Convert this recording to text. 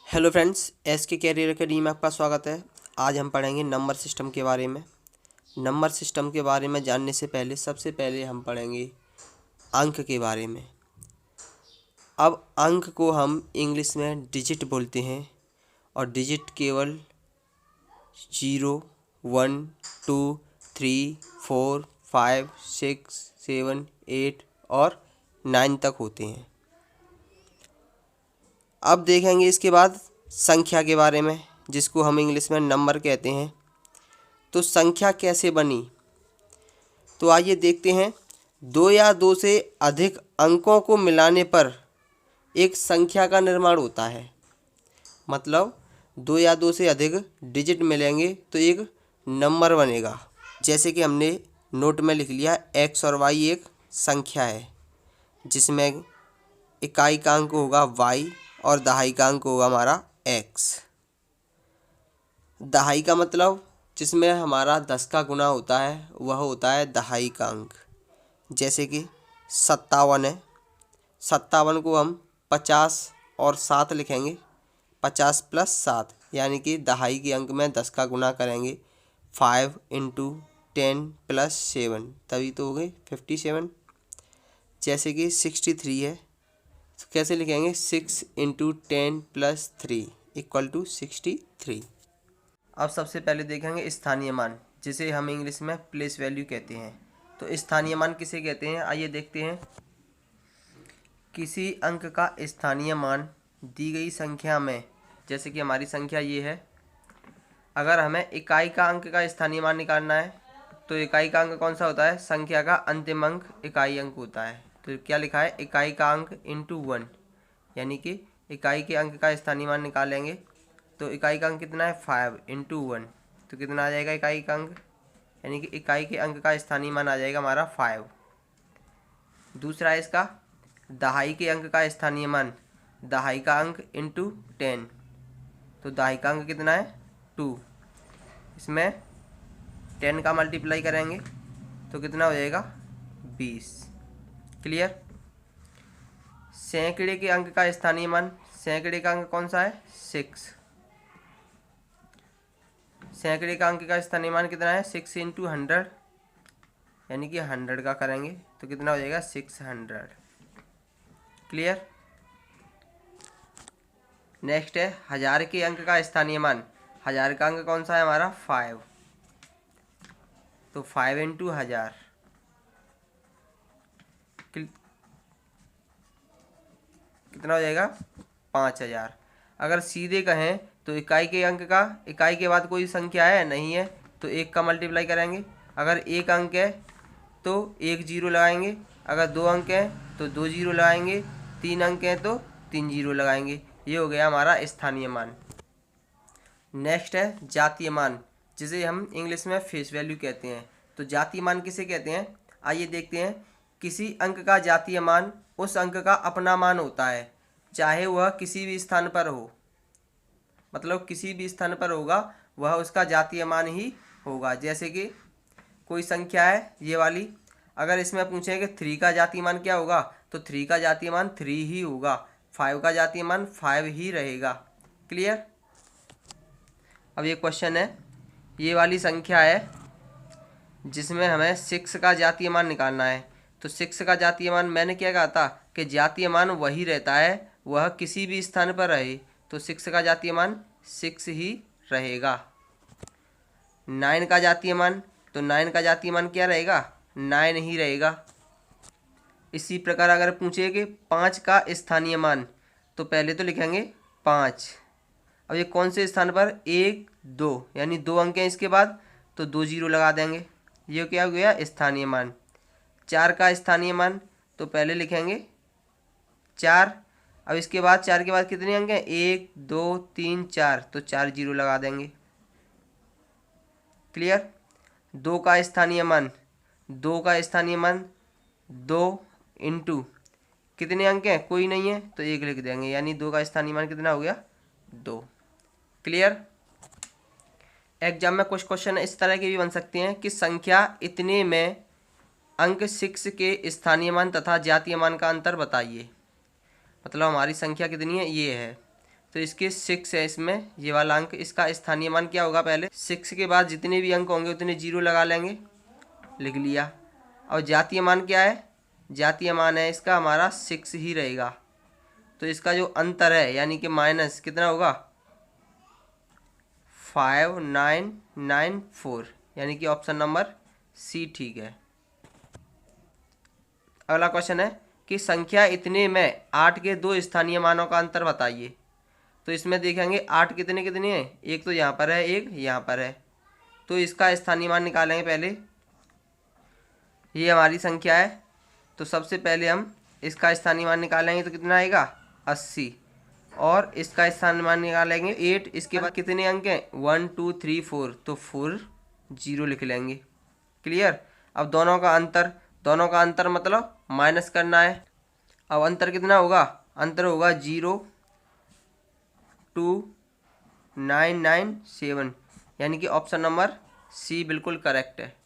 Hello friends, S के career academy में आपका स्वागत है। आज हम पढ़ेंगे नंबर सिस्टम के बारे में। नंबर सिस्टम के बारे में जानने से पहले सबसे पहले हम पढ़ेंगे अंक के बारे में। अब अंक को हम इंग्लिश में डिजिट बोलते हैं और डिजिट केवल 0, 1, 2, 3, 4, 5, 6, 7, 8 और 9 तक होते हैं। अब देखेंगे इसके बाद संख्या के बारे में, जिसको हम इंग्लिश में नंबर कहते हैं। तो संख्या कैसे बनी, तो आइए देखते हैं। 2 या 2 से अधिक अंकों को मिलाने पर एक संख्या का निर्माण होता है। मतलब 2 या 2 से अधिक डिजिट मिलेंगे तो एक नंबर बनेगा। जैसे कि हमने नोट में लिख लिया, x और y एक संख्या है जिसमें इकाई का अंक होगा y और दहाई का अंक होगा हमारा x। दहाई का मतलब जिसमें हमारा 10 का गुना होता है वह होता है दहाई का अंक। जैसे कि 57 है, 57 को हम 50 और 7 लिखेंगे, 50 + 7 यानी कि दहाई के अंक में 10 का गुना करेंगे 5 × 10 + 7 तभी तो हो गई 57। जैसे कि 63 है, तो कैसे लिखेंगे 6 × 10 + 3 = 63। अब सबसे पहले देखेंगे स्थानीय मान, जिसे हम इंग्लिश में प्लेस वैल्यू कहते हैं। तो स्थानीय मान किसे कहते हैं, आइए देखते हैं। किसी अंक का स्थानीय मान दी गई संख्या में, जैसे कि हमारी संख्या ये है, अगर हमें इकाई का अंक का स्थानीय मान निकालना है तो इकाई का अंक कौन सा होता है, संख्या का अंतिम अंक इकाई अंक होता है। तो क्या लिखा है, इकाई का अंक × 1, यानी कि इकाई के अंक का स्थानीय मान निकालेंगे तो इकाई का अंक कितना है 5 × 1, तो कितना आ जाएगा इकाई का अंक, यानी कि इकाई के अंक का स्थानीय मान आ जाएगा हमारा 5। दूसरा है इसका दहाई के अंक का स्थानीय मान, दहाई का अंक × 10, तो दहाई का अंक कितना है 2। इसमें 10 का मल्टीप्लाई करेंगे तो कितना हो जाएगा 20। क्लियर। सैकड़े के अंक का स्थानीय मान, सैकड़े का अंक कौन सा है 6। सैकड़े का अंक का स्थानीय मान कितना है 6 × 100, यानी कि 100 का करेंगे तो कितना हो जाएगा 600। क्लियर। नेक्स्ट है हज़ार के अंक का स्थानीय मान, हज़ार का अंक कौन सा है हमारा 5, तो 5 × 1000 कितना हो जाएगा 5000। अगर सीधे कहें तो इकाई के अंक का, इकाई के बाद कोई संख्या है नहीं है तो 1 का मल्टीप्लाई करेंगे। अगर 1 अंक है तो 1 0 लगाएंगे, अगर 2 अंक है तो 2 0 लगाएंगे, 3 अंक है तो 3 0 लगाएंगे। ये हो गया हमारा स्थानीय मान। नेक्स्ट है जातीय मान, जिसे हम इंग्लिश में फेस वैल्यू कहते हैं। तो जातीय मान किसे कहते हैं, आइए देखते हैं। किसी अंक का जातीय मान उस अंक का अपना मान होता है, चाहे वह किसी भी स्थान पर हो। मतलब किसी भी स्थान पर होगा वह उसका जातीय मान ही होगा। जैसे कि कोई संख्या है ये वाली, अगर इसमें पूछें कि 3 का जातीय मान क्या होगा, तो 3 का जातीय मान 3 ही होगा, 5 का जातीय मान 5 ही रहेगा। क्लियर। अब ये क्वेश्चन है, ये वाली संख्या है जिसमें हमें 6 का जातीय मान निकालना है। तो 6 का जातीय मान मैंने क्या कहा था कि जातीय मान वही रहता है, वह किसी भी स्थान पर रहे, तो 6 का जातीय मान 6 ही रहेगा। 9 का जातीय मान, तो 9 का जातीय मान क्या रहेगा 9 ही रहेगा। इसी प्रकार अगर पूछे कि 5 का स्थानीय मान, तो पहले तो लिखेंगे 5। अब ये कौन से स्थान पर 1 2, यानी 2 अंक हैं इसके बाद, तो 2 0 लगा देंगे, ये क्या हो गया स्थानीय मान। 4 का स्थानीय मान, तो पहले लिखेंगे 4। अब इसके बाद 4 के बाद कितने अंक हैं 1 2 3 4, तो 4 0 लगा देंगे। क्लियर। 2 का स्थानीय मान, 2 का स्थानीय मान 2 × कितने अंक हैं कोई नहीं है तो 1 लिख देंगे, यानी 2 का स्थानीय मान कितना हो गया 2। क्लियर। एग्जाम में कुछ क्वेश्चन इस तरह के भी बन सकते हैं कि संख्या इतने में अंक 6 के स्थानीय मान तथा जातीय मान का अंतर बताइए। मतलब हमारी संख्या कितनी है ये है, तो इसके 6 है इसमें, ये वाला अंक। इसका स्थानीय मान क्या होगा, पहले 6 के बाद जितने भी अंक होंगे उतने 0 लगा लेंगे, लिख लिया। और जातीय मान क्या है, जातीय मान है इसका हमारा 6 ही रहेगा। तो इसका जो अंतर है यानी कि माइनस कितना होगा, 5994, यानी कि ऑप्शन नंबर सी ठीक है। अगला क्वेश्चन है कि संख्या इतने में 8 के 2 स्थानीय मानों का अंतर बताइए। तो इसमें देखेंगे 8 कितने कितने हैं, एक तो यहाँ पर है, एक यहाँ पर है। तो इसका स्थानीय मान निकालेंगे पहले। ये हमारी संख्या है, तो सबसे पहले हम इसका स्थानीय मान निकालेंगे तो कितना आएगा, 80। और इसका स्थानीय मान निकालेंगे 8। इसके बाद कितने अंक हैं, 1 2 3 4, तो 4 0 लिख लेंगे। क्लियर। अब दोनों का अंतर मतलब माइनस करना है। अब अंतर कितना होगा, अंतर होगा 02997, यानी कि ऑप्शन नंबर सी बिल्कुल करेक्ट है।